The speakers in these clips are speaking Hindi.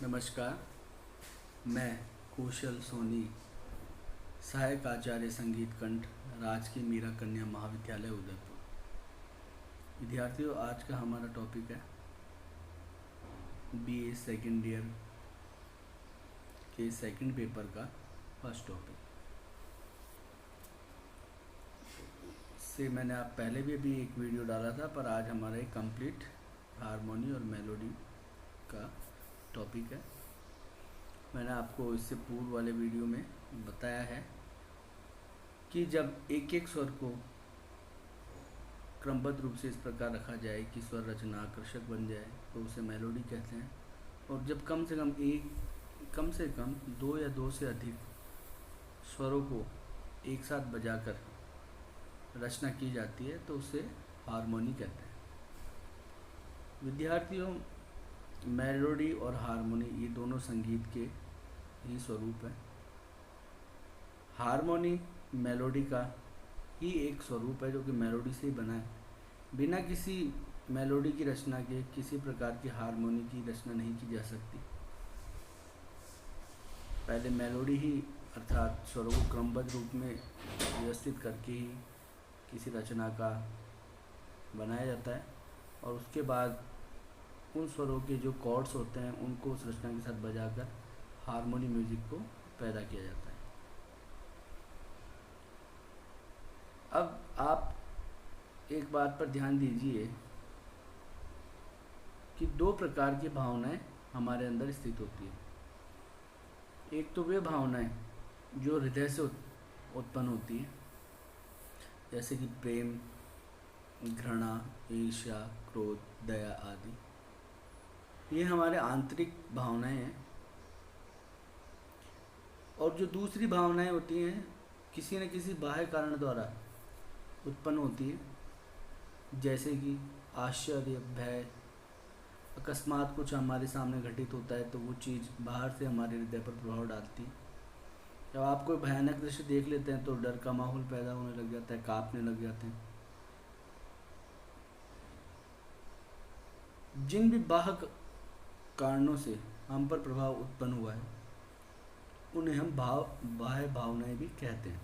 नमस्कार। मैं कौशल सोनी, सहायक आचार्य संगीत कंठ, राजकीय मीरा कन्या महाविद्यालय उदयपुर। विद्यार्थियों, आज का हमारा टॉपिक है बीए सेकेंड ईयर के सेकंड पेपर का फर्स्ट टॉपिक। से मैंने आप पहले भी अभी एक वीडियो डाला था, पर आज हमारा एक कंप्लीट हारमोनी और मेलोडी का टॉपिक है। मैंने आपको इससे पूर्व वाले वीडियो में बताया है कि जब एक एक स्वर को क्रमबद्ध रूप से इस प्रकार रखा जाए कि स्वर रचना आकर्षक बन जाए तो उसे मेलोडी कहते हैं। और जब कम से कम दो या दो से अधिक स्वरों को एक साथ बजाकर रचना की जाती है तो उसे हारमोनी कहते हैं। विद्यार्थियों, मेलोडी और हारमोनी ये दोनों संगीत के ही स्वरूप हैं। हारमोनी मेलोडी का ही एक स्वरूप है जो कि मेलोडी से ही बना है। बिना किसी मेलोडी की रचना के किसी प्रकार की हारमोनी की रचना नहीं की जा सकती। पहले मेलोडी ही अर्थात स्वरों को क्रमबद्ध रूप में व्यवस्थित करके ही किसी रचना का बनाया जाता है और उसके बाद उन स्वरों के जो कॉर्ड्स होते हैं उनको उस रचना के साथ बजाकर हारमोनी म्यूजिक को पैदा किया जाता है। अब आप एक बात पर ध्यान दीजिए कि दो प्रकार की भावनाएं हमारे अंदर स्थित होती है। एक तो वे भावनाएं जो हृदय से उत्पन्न होती है, जैसे कि प्रेम, घृणा, ईर्ष्या, क्रोध, दया आदि। ये हमारे आंतरिक भावनाएं हैं। और जो दूसरी भावनाएं होती हैं किसी न किसी बाह्य कारण द्वारा उत्पन्न होती है, जैसे कि आश्चर्य, भय। अकस्मात कुछ हमारे सामने घटित होता है तो वो चीज़ बाहर से हमारे हृदय पर प्रभाव डालती है। जब आप कोई भयानक दृश्य देख लेते हैं तो डर का माहौल पैदा होने लग जाता है, कांपने लग जाते हैं। जिन भी बाह्य कारणों से हम पर प्रभाव उत्पन्न हुआ है उन्हें हम बाह्य भावनाएं भी कहते हैं।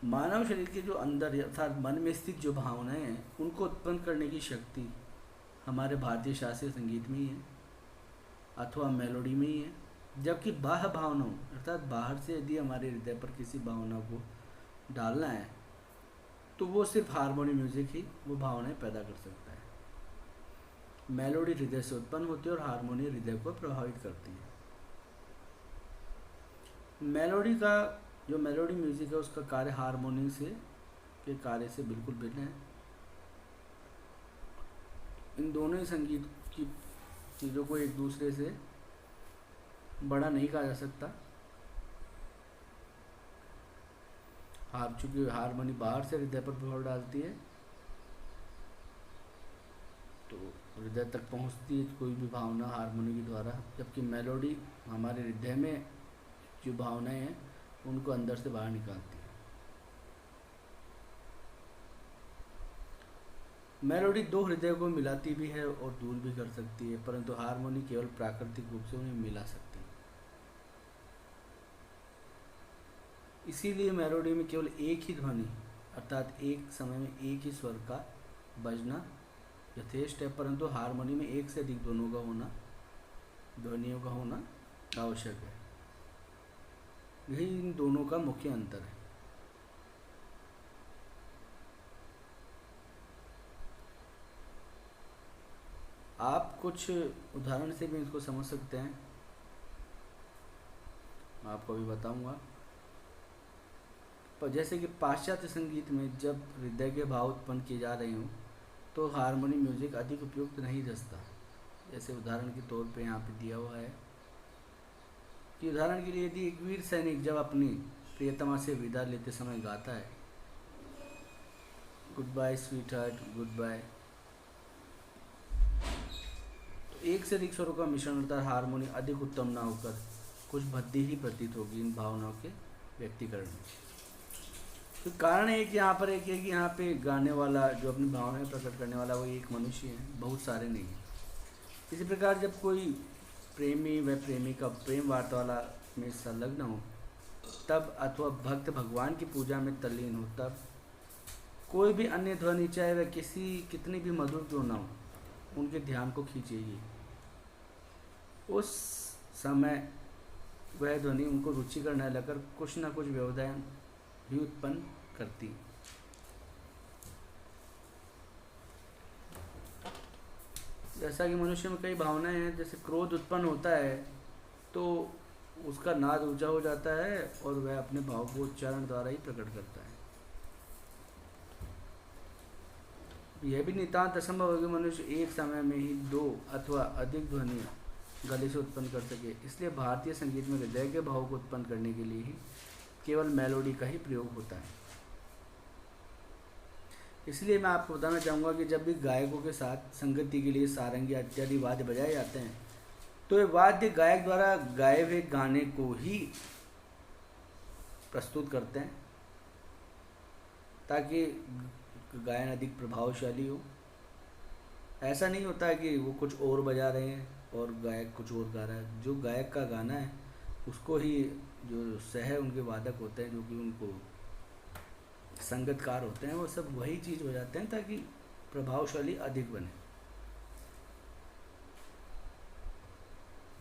मानव शरीर के जो अंदर अर्थात मन में स्थित जो भावनाएं हैं उनको उत्पन्न करने की शक्ति हमारे भारतीय शास्त्रीय संगीत में ही है अथवा मेलोडी में ही है। जबकि बाह्य भावनाओं अर्थात बाहर से यदि हमारे हृदय पर किसी भावना को डालना है तो वो सिर्फ हारमोनी म्यूजिक ही वो भावनाएं पैदा कर सकता है। मेलोडी हृदय से उत्पन्न होती है और हारमोनी हृदय को प्रभावित करती है। मेलोडी का जो मेलोडी म्यूजिक है उसका कार्य हारमोनी के कार्य से बिल्कुल भिन्न है। इन दोनों ही संगीत की चीज़ों को एक दूसरे से बड़ा नहीं कहा जा सकता। चूँकि हारमोनी बाहर से हृदय पर प्रभाव डालती है तो हृदय तक पहुंचती है कोई भी भावना हारमोनी के द्वारा, जबकि मेलोडी हमारे हृदय में जो भावनाएं हैं उनको अंदर से बाहर निकालती है। मेलोडी दो हृदय को मिलाती भी है और दूर भी कर सकती है, परंतु हारमोनी केवल प्राकृतिक रूप से उन्हें मिला सकती है। इसीलिए मेलोडी में केवल एक ही ध्वनि अर्थात एक समय में एक ही स्वर का बजना यथेष्ट है, परंतु हारमोनी में एक से अधिक ध्वनियों का होना आवश्यक है। यही इन दोनों का मुख्य अंतर है। आप कुछ उदाहरण से भी इसको समझ सकते हैं, मैं आपको अभी बताऊंगा। पर जैसे कि पाश्चात्य संगीत में जब हृदय के भाव उत्पन्न किए जा रहे हों तो हारमोनी म्यूजिक अधिक उपयुक्त नहीं दसता। जैसे उदाहरण के तौर पे यहाँ पे दिया हुआ है कि उदाहरण के लिए यदि एक वीर सैनिक जब अपनी प्रियतमा से विदा लेते समय गाता है, goodbye sweetheart, goodbye, तो एक से अधिक स्वरों का मिश्रण अर्थात हारमोनी अधिक उत्तम ना होकर कुछ भद्दी ही प्रतीत होगी इन भावनाओं के व्यक्तिकरण में। तो कारण एक यहाँ पर एक है कि यहाँ पे गाने वाला जो अपनी भावनाएं प्रकट करने वाला वो एक मनुष्य है, बहुत सारे नहीं हैं। इसी प्रकार जब कोई प्रेमी व प्रेमिका प्रेम वार्ताला में संलग्न हो तब, अथवा भक्त भगवान की पूजा में तल्लीन हो तब, कोई भी अन्य ध्वनि चाहे वह कितनी भी मधुर क्यों ना हो, उनके ध्यान को खींचेगी। उस समय वह ध्वनि उनको रुचिकर न लगकर कुछ न कुछ व्यवधान भी उत्पन्न करती। जैसा कि मनुष्य में कई भावनाएं हैं, जैसे क्रोध उत्पन्न होता है तो उसका नाद ऊंचा हो जाता है और वह अपने भाव को उच्चारण द्वारा ही प्रकट करता है। यह भी नितांत असंभव है कि मनुष्य एक समय में ही दो अथवा अधिक ध्वनि गले से उत्पन्न कर सके। इसलिए भारतीय संगीत में हृदय के भाव को उत्पन्न करने के लिए ही केवल मेलोडी का ही प्रयोग होता है। इसलिए मैं आपको बताना चाहूँगा कि जब भी गायकों के साथ संगति के लिए सारंगी इत्यादि वाद्य बजाए जाते हैं तो ये वाद्य गायक द्वारा गाए हुए गाने को ही प्रस्तुत करते हैं ताकि गायन अधिक प्रभावशाली हो। ऐसा नहीं होता है कि वो कुछ और बजा रहे हैं और गायक कुछ और गा रहा है। जो गायक का गाना है उसको ही जो सह उनके वादक होते हैं, जो कि उनको संगतकार होते हैं, वो सब वही चीज़ बजाते हैं ताकि प्रभावशाली अधिक बने।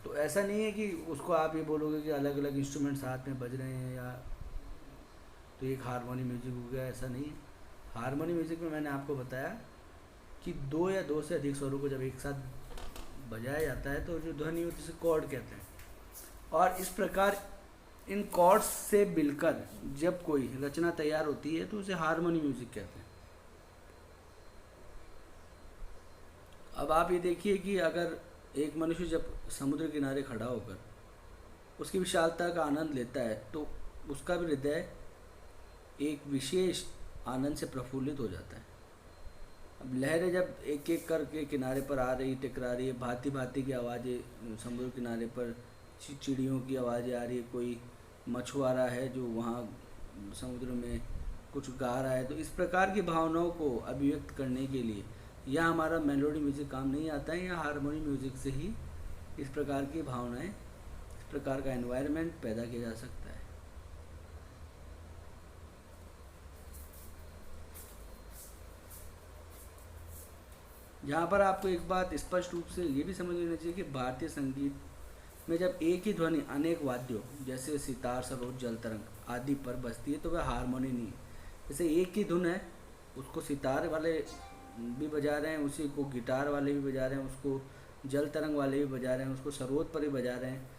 तो ऐसा नहीं है कि उसको आप ये बोलोगे कि अलग अलग इंस्ट्रूमेंट साथ में बज रहे हैं या तो एक हारमोनी म्यूजिक हो गया, ऐसा नहीं है। हारमोनी म्यूजिक में मैंने आपको बताया कि दो या दो से अधिक स्वरों को जब एक साथ बजाया जाता है तो जो ध्वनि होती है उसे कॉर्ड कहते हैं। और इस प्रकार इन कॉर्ड्स से मिलकर जब कोई रचना तैयार होती है तो उसे हारमोनी म्यूजिक कहते हैं। अब आप ये देखिए कि अगर एक मनुष्य जब समुद्र किनारे खड़ा होकर उसकी विशालता का आनंद लेता है तो उसका भी हृदय एक विशेष आनंद से प्रफुल्लित हो जाता है। अब लहरें जब एक एक करके किनारे पर आ रही टकरा रही है, भांति भांति की आवाज़ें समुद्र किनारे पर, चिड़ियों की आवाज़ें आ रही है, कोई मछुआरा है जो वहाँ समुद्र में कुछ गा रहा है, तो इस प्रकार की भावनाओं को अभिव्यक्त करने के लिए यह हमारा मेलोडी म्यूज़िक काम नहीं आता है। या हारमोनी म्यूज़िक से ही इस प्रकार की भावनाएं, इस प्रकार का एनवायरनमेंट पैदा किया जा सकता है। यहाँ पर आपको एक बात स्पष्ट रूप से ये भी समझ लेना चाहिए कि भारतीय संगीत में जब एक ही ध्वनि अनेक वाद्यों जैसे सितार, सरोद, जल तरंग आदि पर बजती है तो वह हारमोनी नहीं है। जैसे एक ही धुन है, उसको सितार वाले भी बजा रहे हैं, उसी को गिटार वाले भी बजा रहे हैं, उसको जल तरंग वाले भी बजा रहे हैं, उसको सरोद पर भी बजा रहे हैं,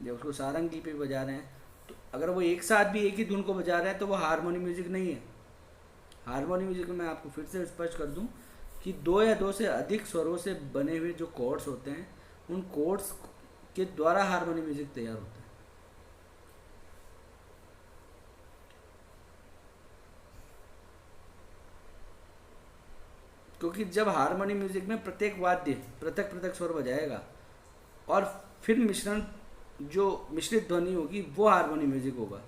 या उसको सारंगी पे बजा रहे हैं। तो अगर वो एक साथ भी एक ही धुन को बजा रहे हैं तो वो हारमोनी म्यूजिक नहीं है। हारमोनी म्यूजिक में मैं आपको फिर से स्पष्ट कर दूं कि दो या दो से अधिक स्वरों से बने हुए जो कॉर्ड्स होते हैं उन कॉर्ड्स के द्वारा हारमोनी म्यूजिक तैयार होता है। क्योंकि जब हारमोनी म्यूजिक में प्रत्येक वाद्य पृथक पृथक स्वर बजाएगा और फिर मिश्रण जो मिश्रित ध्वनि होगी वो हारमोनी म्यूजिक होगा।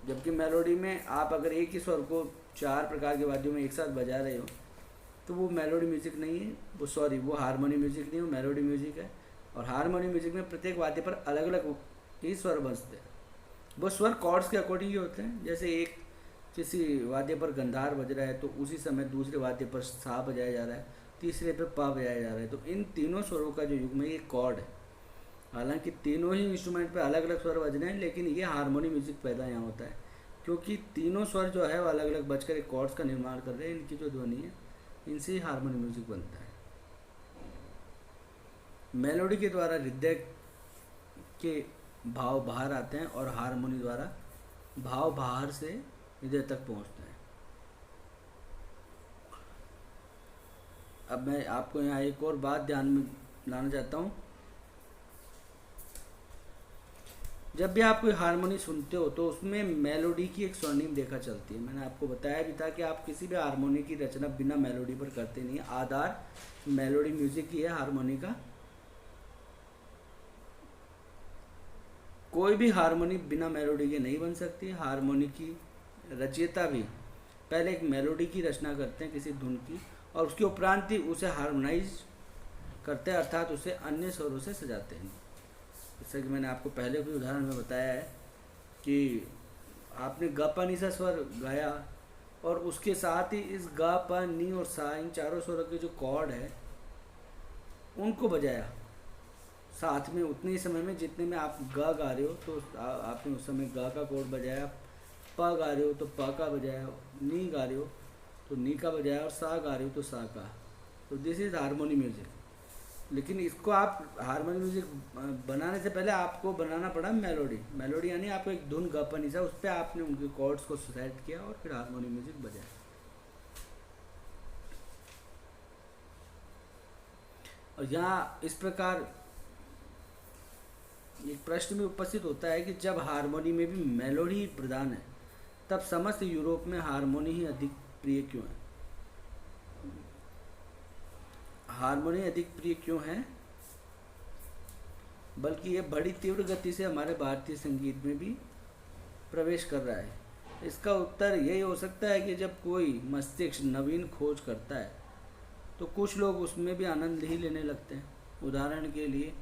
जबकि मेलोडी में आप अगर एक ही स्वर को चार प्रकार के वाद्यों में एक साथ बजा रहे हो तो वो मेलोडी म्यूजिक नहीं है, वो हारमोनी म्यूजिक नहीं, वो मेलोडी म्यूजिक है। और हारमोनी म्यूजिक में प्रत्येक वाद्य पर अलग अलग ही स्वर बजते हैं। वो स्वर कॉर्ड्स के अकॉर्डिंग ही होते हैं। जैसे एक किसी वाद्य पर गंधार बज रहा है तो उसी समय दूसरे वाद्य पर सा बजाया जा रहा है, तीसरे पर पा बजाया जा रहा है। तो इन तीनों स्वरों का जो युग्म है ये कॉर्ड है। हालांकि तीनों ही इंस्ट्रूमेंट पे अलग अलग स्वर बज रहे हैं, लेकिन ये हारमोनी म्यूजिक पैदा यहाँ होता है क्योंकि तीनों स्वर जो है वो अलग अलग बजकर एक कॉर्ड्स का निर्माण कर रहे हैं। इनकी जो ध्वनि है इनसे ही हारमोनी म्यूजिक बनता है। मेलोडी के द्वारा हृदय के भाव बाहर आते हैं और हारमोनी द्वारा भाव बाहर से हृदय तक पहुंचते हैं। अब मैं आपको यहाँ एक और बात ध्यान में लाना चाहता हूँ। जब भी आप कोई हारमोनी सुनते हो तो उसमें मेलोडी की एक स्वर्णिम रेखा चलती है। मैंने आपको बताया भी था कि आप किसी भी हारमोनी की रचना बिना मेलोडी पर करते नहीं। आधार मेलोडी म्यूजिक की है हारमोनी का। कोई भी हारमोनी बिना मेलोडी के नहीं बन सकती। हारमोनी की रचयिता भी पहले एक मेलोडी की रचना करते हैं किसी धुन की, और उसके उपरांत ही उसे हार्मोनाइज करते हैं, अर्थात उसे अन्य स्वरों से सजाते हैं। जैसे कि मैंने आपको पहले भी उदाहरण में बताया है कि आपने ग प नि सा स्वर गाया और उसके साथ ही इस ग प नि और सा, इन चारों स्वरों के जो कॉर्ड है उनको बजाया साथ में उतने ही समय में जितने में आप ग गा रहे हो, तो आपने उस समय ग का कॉर्ड बजाया, प गा रहे हो तो प का बजाया, नी गा रहे हो तो नी का बजाया, और सा गा रहे हो तो सा का। तो दिस इज़ हारमोनी म्यूजिक। लेकिन इसको आप हारमोनी म्यूजिक बनाने से पहले आपको बनाना पड़ा मेलोडी। मेलोडी यानी आपको एक धुन ग प नि सा, उस पर आपने उनके कॉर्ड्स को सेट किया और फिर हारमोनी म्यूजिक बजाया। और यहाँ इस प्रकार एक प्रश्न भी उपस्थित होता है कि जब हारमोनी में भी मेलोडी प्रधान है तब समस्त यूरोप में हारमोनी ही अधिक प्रिय क्यों है? हारमोनी अधिक प्रिय क्यों है? बल्कि ये बड़ी तीव्र गति से हमारे भारतीय संगीत में भी प्रवेश कर रहा है। इसका उत्तर यही हो सकता है कि जब कोई मस्तिष्क नवीन खोज करता है तो कुछ लोग उसमें भी आनंद ही लेने लगते हैं। उदाहरण के लिए,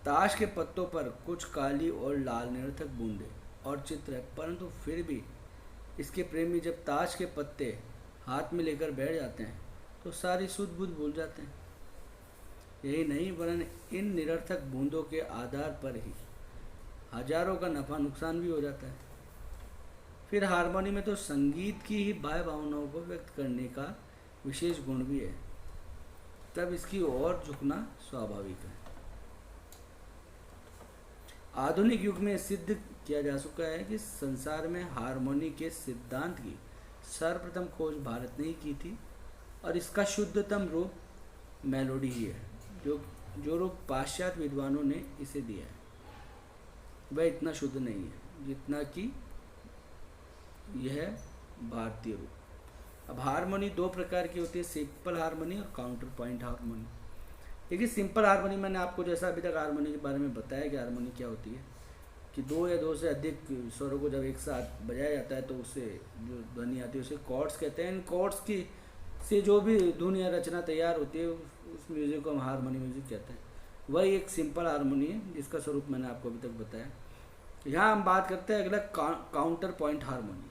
ताश के पत्तों पर कुछ काली और लाल निरर्थक बूंदे और चित्र है, परंतु फिर भी इसके प्रेमी जब ताश के पत्ते हाथ में लेकर बैठ जाते हैं तो सारी सुध बुध भूल जाते हैं। यही नहीं, वरन इन निरर्थक बूंदों के आधार पर ही हजारों का नफा नुकसान भी हो जाता है। फिर हारमोनी में तो संगीत की ही बाह्य भावनाओं को व्यक्त करने का विशेष गुण भी है, तब इसकी ओर झुकना स्वाभाविक है। आधुनिक युग में सिद्ध किया जा चुका है कि संसार में हारमोनी के सिद्धांत की सर्वप्रथम खोज भारत ने ही की थी, और इसका शुद्धतम रूप मेलोडी ही है। जो रूप पाश्चात्य विद्वानों ने इसे दिया है वह इतना शुद्ध नहीं है जितना कि यह भारतीय रूप। अब हारमोनी दो प्रकार की होती है, सिंपल हारमोनी और काउंटर पॉइंट हारमोनी। देखिए, सिंपल हारमोनी मैंने आपको जैसा अभी तक हारमोनी के बारे में बताया कि हारमोनी क्या होती है, कि दो या दो से अधिक स्वरों को जब एक साथ बजाया जाता है तो उससे जो ध्वनि आती है उसे कॉर्ड्स कहते हैं। इन कॉर्ड्स की से जो भी धुन या रचना तैयार होती है उस म्यूजिक को हम हारमोनी म्यूजिक कहते हैं। वही एक सिंपल हारमोनी है जिसका स्वरूप मैंने आपको अभी तक बताया। यहाँ हम बात करते हैं अगला काउंटर पॉइंट हारमोनी।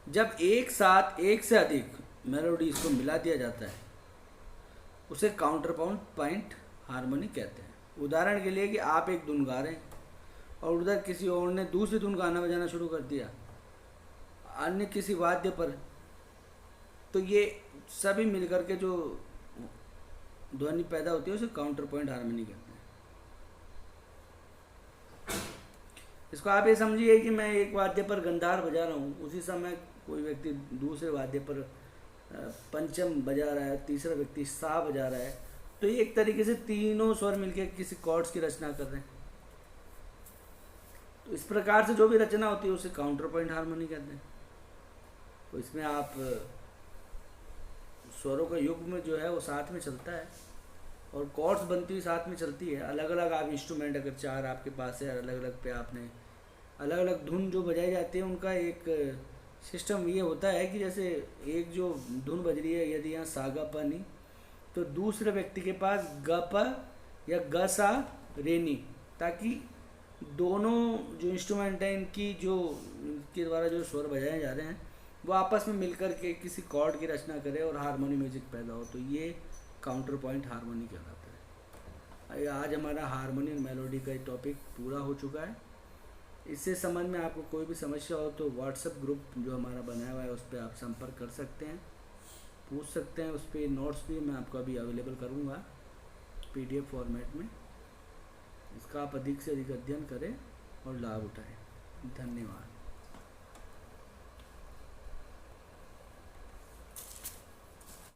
जब एक साथ एक से अधिक मेलोडीज को मिला दिया जाता है उसे काउंटर पॉइंट हारमोनी कहते हैं। उदाहरण के लिए कि आप एक धुन गा रहे हैं और उधर किसी और ने दूसरी धुन गाना बजाना शुरू कर दिया अन्य किसी वाद्य पर, तो ये सभी मिलकर के जो ध्वनि पैदा होती है उसे काउंटर पॉइंट हारमोनी कहते हैं। इसको आप ये समझिए कि मैं एक वाद्य पर गंधार बजा रहा हूँ, उसी समय कोई व्यक्ति दूसरे वाद्य पर पंचम बजा रहा है, तीसरा व्यक्ति सा बजा रहा है, तो ये एक तरीके से तीनों स्वर मिलकर किसी कॉर्ड्स की रचना कर रहे हैं। तो इस प्रकार से जो भी रचना होती है उसे काउंटर पॉइंट हारमोनी कहते हैं। तो इसमें आप स्वरों का युग्म जो है वो साथ में चलता है और कॉर्ड्स बनती हुई साथ में चलती है। अलग अलग आप इंस्ट्रूमेंट अगर चार आपके पास है, अलग अलग पे आपने अलग अलग धुन जो बजाई जाती है उनका एक सिस्टम ये होता है कि जैसे एक जो धुन बज रही है, यदि यहाँ सा गा पा नी, तो दूसरे व्यक्ति के पास ग प या ग सा रे नी, ताकि दोनों जो इंस्ट्रूमेंट हैं इनकी जो के द्वारा जो स्वर बजाए जा रहे हैं वो आपस में मिलकर के किसी कॉर्ड की रचना करे और हारमोनी म्यूजिक पैदा हो, तो ये काउंटर पॉइंट हारमोनी कहलाता है। आज हमारा हारमोनी और मेलोडी का टॉपिक पूरा हो चुका है। इससे समझ में आपको कोई भी समस्या हो तो व्हाट्सएप ग्रुप जो हमारा बनाया हुआ है उस पर आप संपर्क कर सकते हैं, पूछ सकते हैं। उस पर नोट्स भी मैं आपको अभी अवेलेबल करूँगा PDF फॉर्मेट में। इसका आप अधिक से अधिक अध्ययन करें और लाभ उठाएं। धन्यवाद।